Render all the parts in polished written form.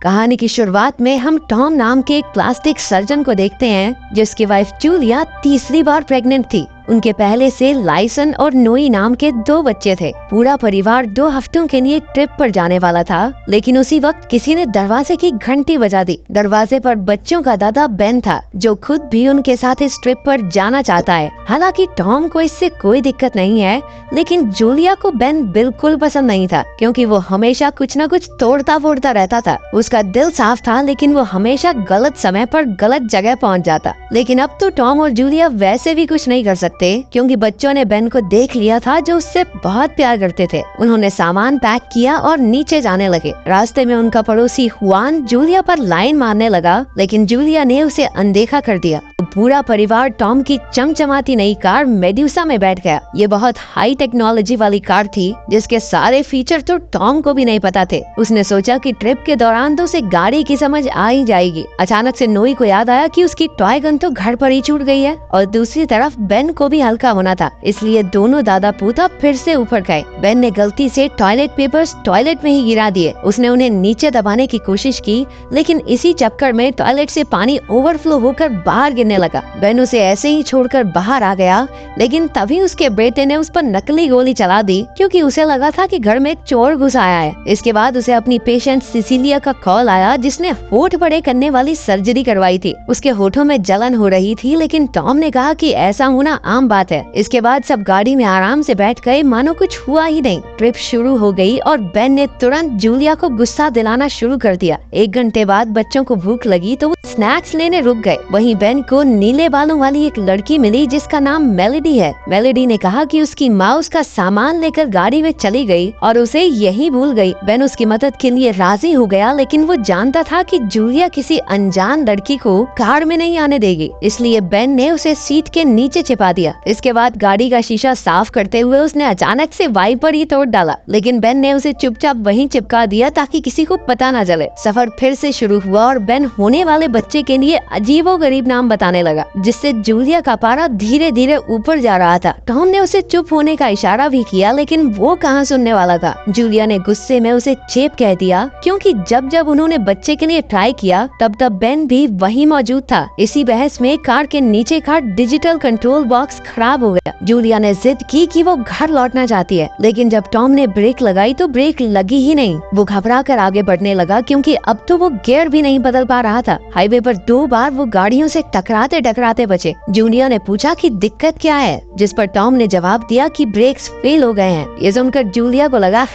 कहानी की शुरुआत में हम टॉम नाम के एक प्लास्टिक सर्जन को देखते हैं जिसकी वाइफ जूलिया तीसरी बार प्रेग्नेंट थी। उनके पहले से लाइसन और नोई नाम के 2 बच्चे थे। पूरा परिवार 2 हफ्तों के लिए ट्रिप पर जाने वाला था, लेकिन उसी वक्त किसी ने दरवाजे की घंटी बजा दी। दरवाजे पर बच्चों का दादा बेन था, जो खुद भी उनके साथ इस ट्रिप पर जाना चाहता है। हालांकि टॉम को इससे कोई दिक्कत नहीं है, लेकिन जूलिया को बेन बिल्कुल पसंद नहीं था, क्योंकि वो हमेशा कुछ न कुछ तोड़ता फोड़ता रहता था। उसका दिल साफ था, लेकिन वो हमेशा गलत समय पर गलत जगह पहुंच जाता। लेकिन अब तो टॉम और जूलिया वैसे भी कुछ नहीं कर सकते, क्योंकि बच्चों ने बेन को देख लिया था, जो उससे बहुत प्यार करते थे। उन्होंने सामान पैक किया और नीचे जाने लगे। रास्ते में उनका पड़ोसी हुआन जूलिया पर लाइन मारने लगा, लेकिन जूलिया ने उसे अनदेखा कर दिया। पूरा परिवार टॉम की चमचमाती नई कार मेड्यूसा में बैठ गया। ये बहुत हाई टेक्नोलॉजी वाली कार थी, जिसके सारे फीचर तो टॉम को भी नहीं पता थे। उसने सोचा कि ट्रिप के दौरान तो उसे गाड़ी की समझ आ ही जाएगी। अचानक से नोई को याद आया कि उसकी टॉय गन तो घर पर ही छूट गई है, और दूसरी तरफ बेन को भी हल्का होना था। इसलिए दोनों दादा पोता फिर से ऊपर गए। बेन ने गलती से टॉयलेट पेपर्स टॉयलेट में ही गिरा दिए। उसने उन्हें नीचे दबाने की कोशिश की, लेकिन इसी चक्कर में टॉयलेट से पानी ओवरफ्लो होकर बाहर गिरने लगा। बेन उसे ऐसे ही छोड़कर बाहर आ गया, लेकिन तभी उसके बेटे ने उस पर नकली गोली चला दी, क्योंकि उसे लगा था कि घर में चोर घुस आया है। इसके बाद उसे अपनी पेशेंट सिसिलिया का कॉल आया, जिसने होठ बड़े करने वाली सर्जरी करवाई थी। उसके होठों में जलन हो रही थी, लेकिन टॉम ने कहा कि ऐसा होना आम बात है। इसके बाद सब गाड़ी में आराम से बैठ गए, मानो कुछ हुआ ही नहीं। ट्रिप शुरू हो गई और बेन ने तुरंत जूलिया को गुस्सा दिलाना शुरू कर दिया। 1 घंटे बाद बच्चों को भूख लगी तो वो स्नैक्स लेने रुक गए। वहीं बेन को नीले बालों वाली एक लड़की मिली, जिसका नाम मेलोडी है। मेलोडी ने कहा कि उसकी माँ उसका सामान लेकर गाड़ी में चली गई और उसे यही भूल गई। बेन उसकी मदद के लिए राजी हो गया, लेकिन वो जानता था कि जूलिया किसी अनजान लड़की को कार में नहीं आने देगी, इसलिए बेन ने उसे सीट के नीचे छिपा दिया। इसके बाद गाड़ी का शीशा साफ करते हुए उसने अचानक से वाइपर ही तोड़ डाला, लेकिन बेन ने उसे चुपचाप वहीं चिपका दिया ताकि किसी को पता न चले। सफर फिर से शुरू हुआ और बेन होने वाले बच्चे के लिए अजीबोगरीब नाम बताने लगा, जिससे जूलिया का पारा धीरे धीरे ऊपर जा रहा था। टॉम ने उसे चुप होने का इशारा भी किया, लेकिन वो कहाँ सुनने वाला था। जूलिया ने गुस्से में उसे चेप कह दिया, क्योंकि जब जब उन्होंने बच्चे के लिए ट्राई किया तब तब बेन भी वहीं मौजूद था। इसी बहस में कार के नीचे का डिजिटल कंट्रोल बॉक्स खराब हो गया। जूलिया ने जिद की कि वो घर लौटना चाहती है, लेकिन जब टॉम ने ब्रेक लगाई तो ब्रेक लगी ही नहीं। वो घबरा कर आगे बढ़ने लगा, क्योंकि अब तो वो गियर भी नहीं बदल पा रहा था। हाईवे पर 2 बार वो गाड़ियों से टकराते टकराते बचे। जूलिया ने पूछा कि दिक्कत क्या है, जिस पर टॉम ने जवाब दिया कि ब्रेक्स फेल हो गए हैं। ये सुनकर जूलिया को लगा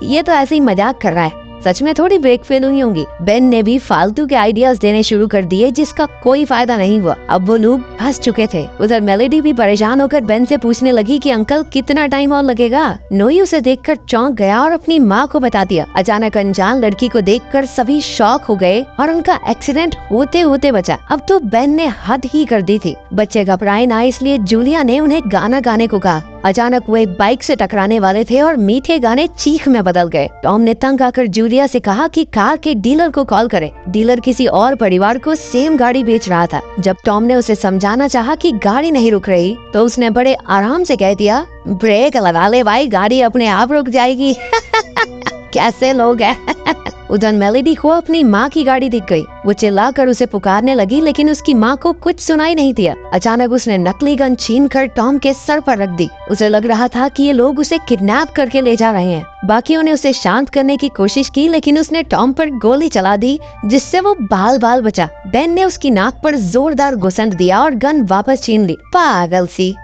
ये तो ऐसे ही मजाक कर रहा है, सच में थोड़ी ब्रेक फेल हुई होंगी। बेन ने भी फालतू के आइडियाज देने शुरू कर दिए, जिसका कोई फायदा नहीं हुआ। अब वो लोग फंस चुके थे। उधर मेलोडी भी परेशान होकर बेन से पूछने लगी कि अंकल कितना टाइम और लगेगा। नोई उसे देखकर चौंक गया और अपनी माँ को बता दिया। अचानक अनजान लड़की को देखकर सभी शॉक हो गए और उनका एक्सीडेंट होते होते बचा। अब तो बेन ने हद ही कर दी थी। बच्चे घबराए ना, इसलिए जूलिया ने उन्हें गाना गाने को कहा। अचानक वो एक बाइक से टकराने वाले थे और मीठे गाने चीख में बदल गए। टॉम ने तंग आकर जूलिया से कहा कि कार के डीलर को कॉल करे। डीलर किसी और परिवार को सेम गाड़ी बेच रहा था। जब टॉम ने उसे समझाना चाहा कि गाड़ी नहीं रुक रही, तो उसने बड़े आराम से कह दिया, ब्रेक लगा ले भाई, गाड़ी अपने आप रुक जाएगी। कैसे लोग हैं। उधर मेलोडी को अपनी माँ की गाड़ी दिख गई। वो चिल्लाकर उसे पुकारने लगी, लेकिन उसकी माँ को कुछ सुनाई नहीं दिया। अचानक उसने नकली गन छीनकर टॉम के सर पर रख दी। उसे लग रहा था कि ये लोग उसे किडनैप करके ले जा रहे हैं। बाकियों ने उसे शांत करने की कोशिश की, लेकिन उसने टॉम पर गोली चला दी, जिससे वो बाल बाल बचा। बेन ने उसकी नाक पर जोरदार घुसन दिया और गन वापस छीन ली। पागल सी।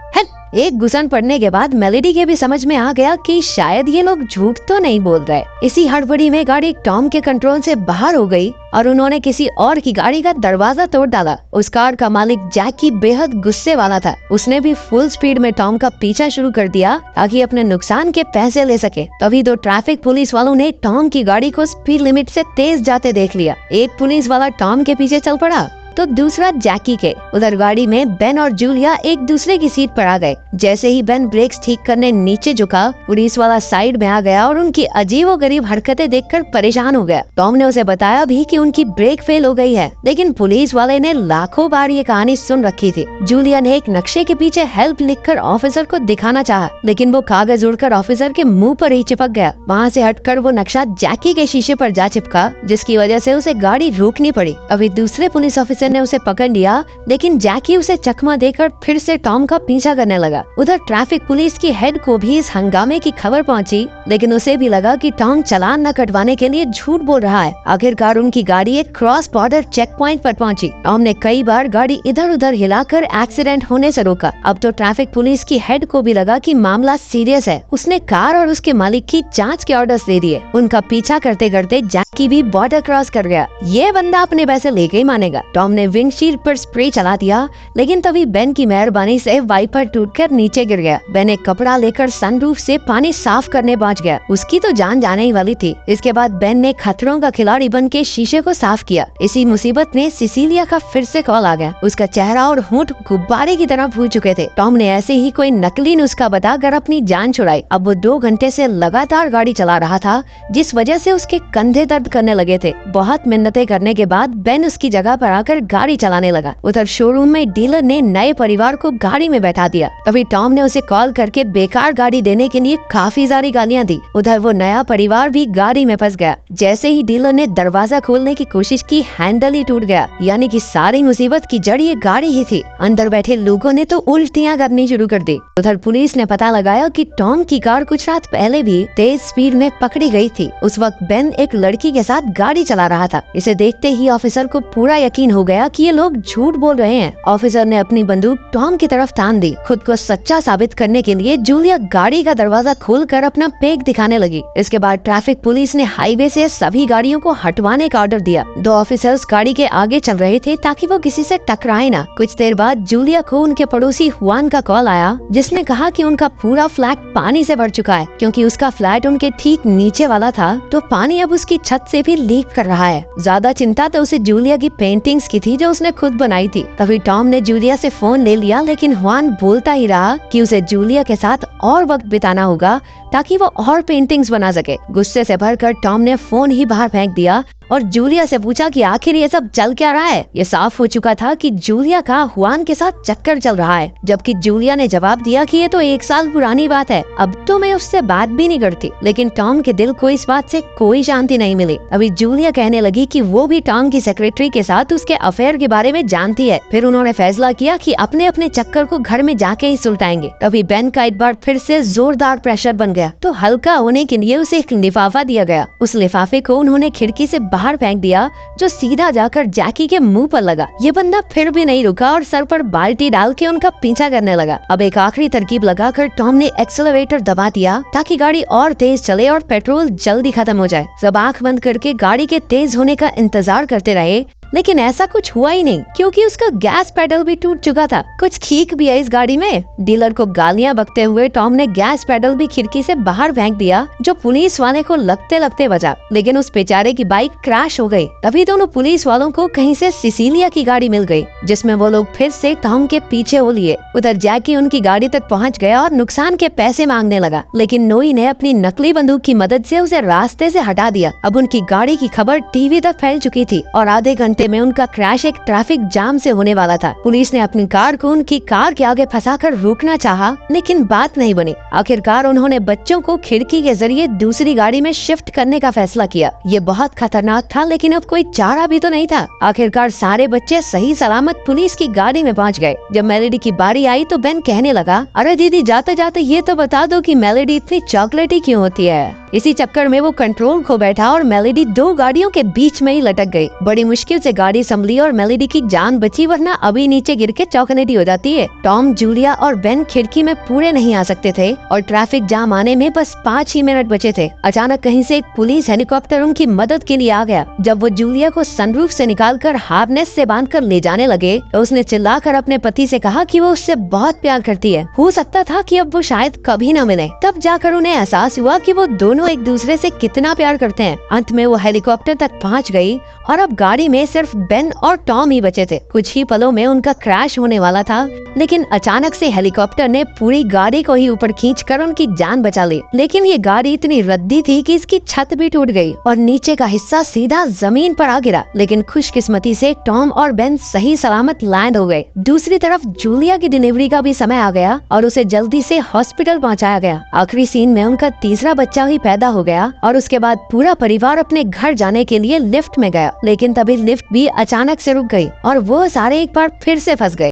एक घुसन पड़ने के बाद मेलोडी के भी समझ में आ गया कि शायद ये लोग झूठ तो नहीं बोल रहे। इसी हड़बड़ी में गाड़ी टॉम के कंट्रोल से बाहर हो गई और उन्होंने किसी और की गाड़ी का दरवाजा तोड़ डाला। उस कार का मालिक जैकी बेहद गुस्से वाला था। उसने भी फुल स्पीड में टॉम का पीछा शुरू कर दिया ताकि अपने नुकसान के पैसे ले सके। तभी 2 ट्रैफिक पुलिस वालों ने टॉम की गाड़ी को स्पीड लिमिट से तेज जाते देख लिया। एक पुलिस वाला टॉम के पीछे चल पड़ा तो दूसरा जैकी के। उधर गाड़ी में बेन और जूलिया एक दूसरे की सीट पर आ गए। जैसे ही बेन ब्रेक्स ठीक करने नीचे झुका, पुलिस वाला साइड में आ गया और उनकी अजीबोगरीब हरकतें देखकर परेशान हो गया। टॉम ने उसे बताया भी कि उनकी ब्रेक फेल हो गई है, लेकिन पुलिस वाले ने लाखों बार ये कहानी सुन रखी थी। जूलिया ने एक नक्शे के पीछे हेल्प लिखकर ऑफिसर को दिखाना चाहा, लेकिन वो कागज उड़कर ऑफिसर के मुंह पर ही चिपक गया। वहाँ से हटकर वो नक्शा जैकी के शीशे पर जा चिपका, जिसकी वजह से उसे गाड़ी रोकनी पड़ी। अभी दूसरे पुलिस ऑफिसर ने उसे पकड़ लिया, लेकिन जैकी उसे चकमा देकर फिर से टॉम का पीछा करने लगा। उधर ट्रैफिक पुलिस की हेड को भी इस हंगामे की खबर पहुंची, लेकिन उसे भी लगा कि टॉम चालान न कटवाने के लिए झूठ बोल रहा है। आखिरकार उनकी गाड़ी एक क्रॉस बॉर्डर चेक पॉइंट पर पहुंची। टॉम ने कई बार गाड़ी इधर उधर हिलाकर एक्सीडेंट होने से रोका। अब तो ट्रैफिक पुलिस की हेड को भी लगा कि मामला सीरियस है। उसने कार और उसके मालिक की जांच के ऑर्डर्स दे दिए। उनका पीछा करते करते जैकी भी बॉर्डर क्रॉस कर गया। ये बंदा अपने पैसे लेके ही मानेगा। टॉम ने विंडशील्ड पर स्प्रे चला दिया, लेकिन तभी बेन की मेहरबानी से वाइपर टूटकर नीचे गिर गया। बेन एक कपड़ा लेकर सनरूफ से पानी साफ करने पहुंच गया। उसकी तो जान जाने ही वाली थी। इसके बाद बेन ने खतरों का खिलाड़ी बन के शीशे को साफ किया। इसी मुसीबत में सिसिलिया का फिर से कॉल आ गया। उसका चेहरा और होंठ गुब्बारे की तरह फूल चुके थे। टॉम ने ऐसे ही कोई नकली नुस्खा बताकर अपनी जान छुड़ाई। अब वो 2 घंटे से लगातार गाड़ी चला रहा था, जिस वजह से उसके कंधे दर्द करने लगे थे। बहुत मिन्नतें करने के बाद बेन उसकी जगह पर आकर गाड़ी चलाने लगा। उधर शोरूम में डीलर ने नए परिवार को गाड़ी में बैठा दिया। तभी टॉम ने उसे कॉल करके बेकार गाड़ी देने के लिए काफी सारी गालियां दी। उधर वो नया परिवार भी गाड़ी में फंस गया। जैसे ही डीलर ने दरवाजा खोलने की कोशिश की, हैंडल ही टूट गया। यानी कि सारी मुसीबत की जड़ ये गाड़ी ही थी। अंदर बैठे लोगों ने तो उल्टियां करनी शुरू कर दी। उधर पुलिस ने पता लगाया कि टॉम की कार कुछ रात पहले भी तेज स्पीड में पकड़ी गई थी। उस वक्त बेन एक लड़की के साथ गाड़ी चला रहा था। इसे देखते ही ऑफिसर को पूरा यकीन हो गया कि ये लोग झूठ बोल रहे हैं। ऑफिसर ने अपनी बंदूक टॉम की तरफ तान दी। खुद को सच्चा साबित करने के लिए जूलिया गाड़ी का दरवाजा खोलकर अपना पेट दिखाने लगी। इसके बाद ट्रैफिक पुलिस ने हाईवे से सभी गाड़ियों को हटवाने का ऑर्डर दिया। 2 ऑफिसर्स गाड़ी के आगे चल रहे थे ताकि वो किसी से टकराए ना। कुछ देर बाद जूलिया को उनके पड़ोसी हुआन का कॉल आया, जिसने कहा कि उनका पूरा फ्लैट पानी से भर चुका है। क्योंकि उसका फ्लैट उनके ठीक नीचे वाला था, तो पानी अब उसकी छत से भी लीक कर रहा है। ज्यादा चिंता तो उसे जूलिया की पेंटिंग्स की थी, जो उसने खुद बनाई थी। तभी टॉम ने जूलिया से फोन ले लिया, लेकिन हुआन बोलता ही रहा कि उसे जूलिया के साथ और वक्त बिताना होगा ताकि वो और पेंटिंग्स बना सके। गुस्से से भरकर टॉम ने फोन ही बाहर फेंक दिया और जूलिया से पूछा कि आखिर ये सब चल क्या रहा है। ये साफ हो चुका था कि जूलिया का हुआन के साथ चक्कर चल रहा है, जबकि जूलिया ने जवाब दिया कि ये तो 1 साल पुरानी बात है, अब तो मैं उससे बात भी नहीं करती। लेकिन टॉम के दिल को इस बात से कोई शांति नहीं मिली। अभी जूलिया कहने लगी कि वो भी टॉम की सेक्रेटरी के साथ उसके अफेयर के बारे में जानती है। फिर उन्होंने फैसला किया कि अपने अपने चक्कर को घर में जाके ही सुलटाएंगे। तभी बेन का एक बार फिर से जोरदार प्रेशर बन गया, तो हल्का होने के लिए उसे एक लिफाफा दिया गया। उस लिफाफे को उन्होंने खिड़की से बाहर फेंक दिया, जो सीधा जाकर जैकी के मुंह पर लगा। ये बंदा फिर भी नहीं रुका और सर पर बाल्टी डाल के उनका पीछा करने लगा। अब एक आखिरी तरकीब लगाकर टॉम ने एक्सेलरेटर दबा दिया ताकि गाड़ी और तेज चले और पेट्रोल जल्दी खत्म हो जाए। सब आंख बंद करके गाड़ी के तेज होने का इंतजार करते रहे, लेकिन ऐसा कुछ हुआ ही नहीं, क्योंकि उसका गैस पेडल भी टूट चुका था। कुछ ठीक भी है इस गाड़ी में। डीलर को गालियां बकते हुए टॉम ने गैस पेडल भी खिड़की से बाहर फेंक दिया, जो पुलिस वाले को लगते लगते बचा। लेकिन उस बेचारे की बाइक क्रैश हो गई। तभी दोनों पुलिस वालों को कहीं से सिसिलिया की गाड़ी मिल गई, जिसमें वो लोग फिर से टॉम के पीछे हो लिए। उधर जैकी उनकी गाड़ी तक पहुंच गया और नुकसान के पैसे मांगने लगा, लेकिन नोई ने अपनी नकली बंदूक की मदद से उसे रास्ते से हटा दिया। अब उनकी गाड़ी की खबर टीवी तक फैल चुकी थी और आधे घंटे में उनका क्रैश एक ट्रैफिक जाम से होने वाला था। पुलिस ने अपनी कार को उनकी कार के आगे फंसाकर रोकना चाहा, लेकिन बात नहीं बनी। आखिरकार उन्होंने बच्चों को खिड़की के जरिए दूसरी गाड़ी में शिफ्ट करने का फैसला किया। ये बहुत खतरनाक था, लेकिन अब कोई चारा भी तो नहीं था। आखिरकार सारे बच्चे सही सलामत पुलिस की गाड़ी में पहुंच गए। जब मेलेडी की बारी आई तो बेन कहने लगा, अरे दीदी, जाते जाते ये तो बता दो कि मेलेडी इतनी चॉकलेटी क्यों होती है। इसी चक्कर में वो कंट्रोल खो बैठा और मेलेडी 2 गाड़ियों के बीच में ही लटक गई। बड़ी मुश्किल से गाड़ी संभली और मेलेडी की जान बची, वरना अभी नीचे गिर के चौकनेटी हो जाती है। टॉम, जूलिया और बेन खिड़की में पूरे नहीं आ सकते थे और ट्रैफिक जाम आने में बस 5 ही मिनट बचे थे। अचानक कहीं से एक पुलिस हेलीकॉप्टर उनकी मदद के लिए आ गया। जब वो जूलिया को सनरूफ से निकालकर हार्नेस से बांधकर ले जाने लगे, तो उसने चिल्लाकर अपने पति से कहा कि वो उससे बहुत प्यार करती है। हो सकता था कि अब वो शायद कभी न मिले। तब जाकर उन्हें एहसास हुआ कि वो दोनों एक दूसरे से कितना प्यार करते हैं। अंत में वो हेलीकॉप्टर तक पहुंच गई और अब गाड़ी में सिर्फ सिर्फ बेन और टॉम ही बचे थे। कुछ ही पलों में उनका क्रैश होने वाला था, लेकिन अचानक से हेलीकॉप्टर ने पूरी गाड़ी को ही ऊपर खींचकर उनकी जान बचा ली। लेकिन ये गाड़ी इतनी रद्दी थी कि इसकी छत भी टूट गई और नीचे का हिस्सा सीधा जमीन पर आ गिरा। लेकिन खुशकिस्मती से टॉम और बेन सही सलामत लैंड हो गए। दूसरी तरफ जूलिया की डिलीवरी का भी समय आ गया और उसे जल्दी से हॉस्पिटल पहुंचाया गया। आखिरी सीन में उनका तीसरा बच्चा ही पैदा हो गया और उसके बाद पूरा परिवार अपने घर जाने के लिए लिफ्ट में गया। लेकिन तभी लिफ्ट भी अचानक से रुक गई और वो सारे एक बार फिर से फंस गए।